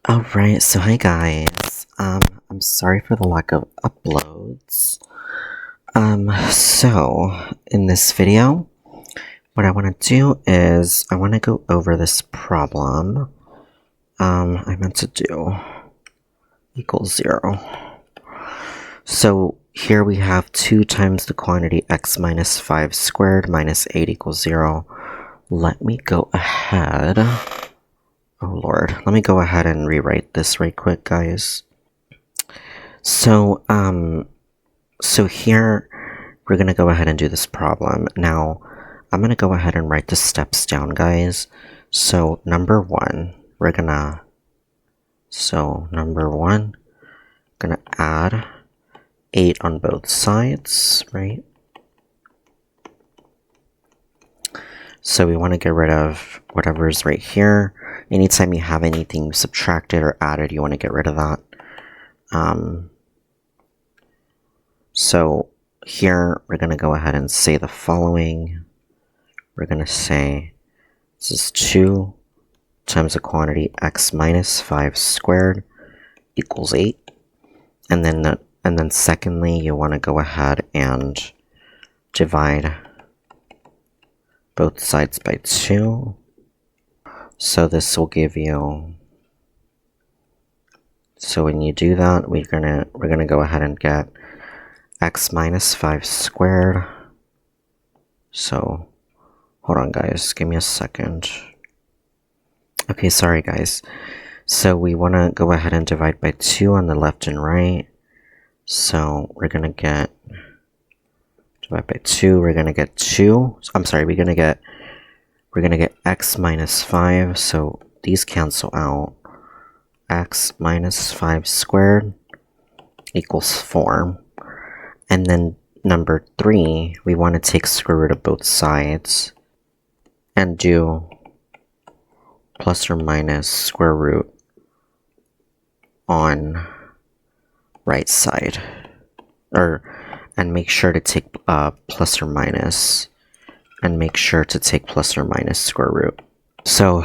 Alright, so hi guys. I'm sorry for the lack of uploads. So in this video, what I want to do is I want to go over this problem. I meant to do equals 0. So here we have 2 times the quantity x minus 5 squared minus 8 equals 0. Let me go ahead. Oh lord, let me go ahead and rewrite this right quick, guys. So, so here we're gonna go ahead and do this problem. Now, I'm gonna go ahead and write the steps down, guys. So, number one, gonna add 8 on both sides, right? So we want to get rid of whatever is right here. Anytime you have anything subtracted or added, you want to get rid of that. So here we're going to go ahead and say the following. We're going to say this is 2 times the quantity x minus 5 squared equals 8. And then secondly, you want to go ahead and divide both sides by 2. So this will give you, so when you do that, we're gonna go ahead and get x minus 5 squared. So hold on guys, give me a second. Okay, sorry guys. So we want to go ahead and divide by 2 on the left and right. So we're gonna get, divide by 2, we're gonna get 2. I'm sorry, we're gonna get x minus 5, so these cancel out. X minus 5 squared equals 4. And then number 3, we want to take square root of both sides and do plus or minus square root on right side. And make sure to take plus or minus. And make sure to take plus or minus square root. So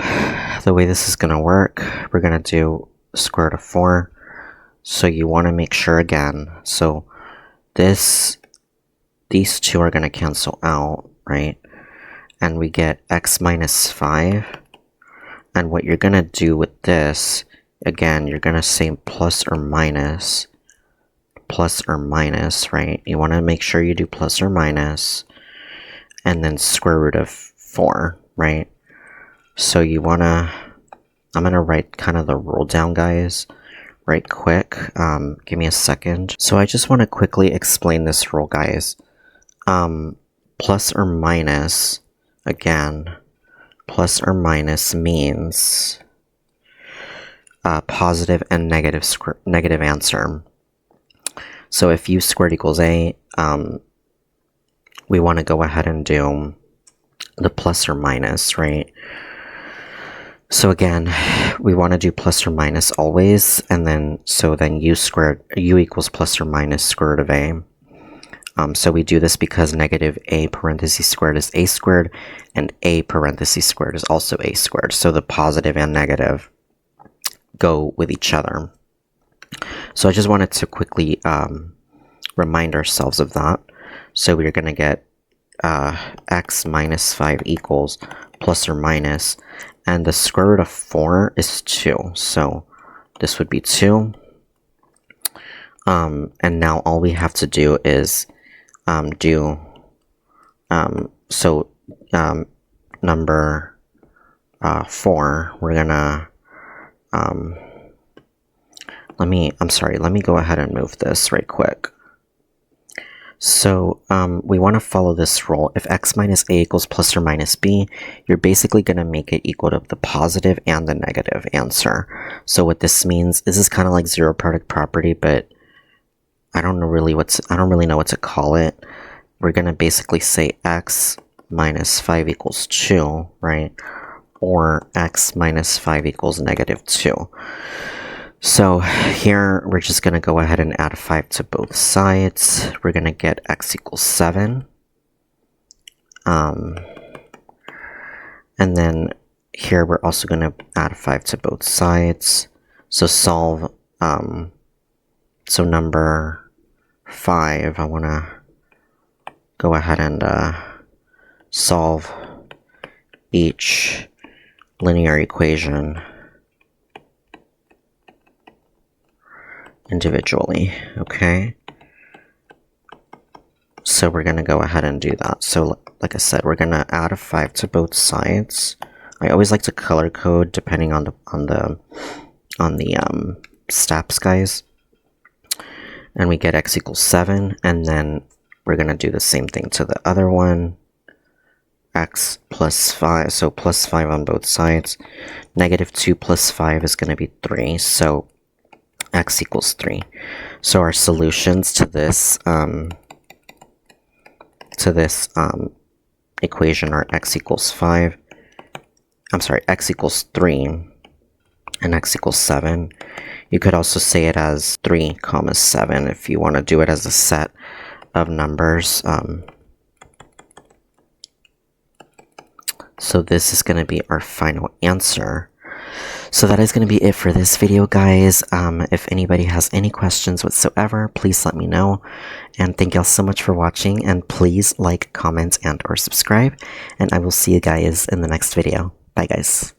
the way this is going to work, we're going to do square root of 4. So you want to make sure again, so these two are going to cancel out, right? And we get x minus 5. And what you're going to do with this, again, you're going to say plus or minus, right? You want to make sure you do plus or minus. And then square root of 4, right? So you wanna, I'm gonna write kind of the rule down, guys, right quick. Give me a second. So I just want to quickly explain this rule, guys. Plus or minus, again, plus or minus means positive and negative answer. So if u squared equals 8, we want to go ahead and do the plus or minus, right? So again, we want to do plus or minus always, and then u equals plus or minus square root of a. So we do this because negative a parentheses squared is a squared, and a parentheses squared is also a squared. So the positive and negative go with each other. So I just wanted to quickly remind ourselves of that. So we're going to get x minus 5 equals plus or minus, and the square root of 4 is 2. So this would be 2. And now all we have to do is number 4, we're gonna, let me go ahead and move this right quick. So we want to follow this rule. If x minus a equals plus or minus b, you're basically going to make it equal to the positive and the negative answer. So what this means, this is kind of like zero product property, but I don't really know what to call it. We're going to basically say x minus 5 equals 2, right? Or x minus 5 equals negative 2. So here we're just going to go ahead and add 5 to both sides. We're going to get x equals 7. And then here we're also going to add 5 to both sides. So solve, so number 5, I want to go ahead and solve each linear equation individually, okay? So we're going to go ahead and do that. So like I said, we're going to add a 5 to both sides. I always like to color code depending on the steps, guys. And we get x equals 7, and then we're going to do the same thing to the other one. X plus 5, so plus 5 on both sides. Negative 2 plus 5 is going to be 3, so x equals 3. So our solutions to this equation are x equals 5. I'm sorry, x equals 3 and x equals 7. You could also say it as 3 comma 7 if you want to do it as a set of numbers. So this is going to be our final answer. So that is going to be it for this video, guys. If anybody has any questions whatsoever, please let me know. And thank y'all so much for watching. And please like, comment, and or subscribe. And I will see you guys in the next video. Bye, guys.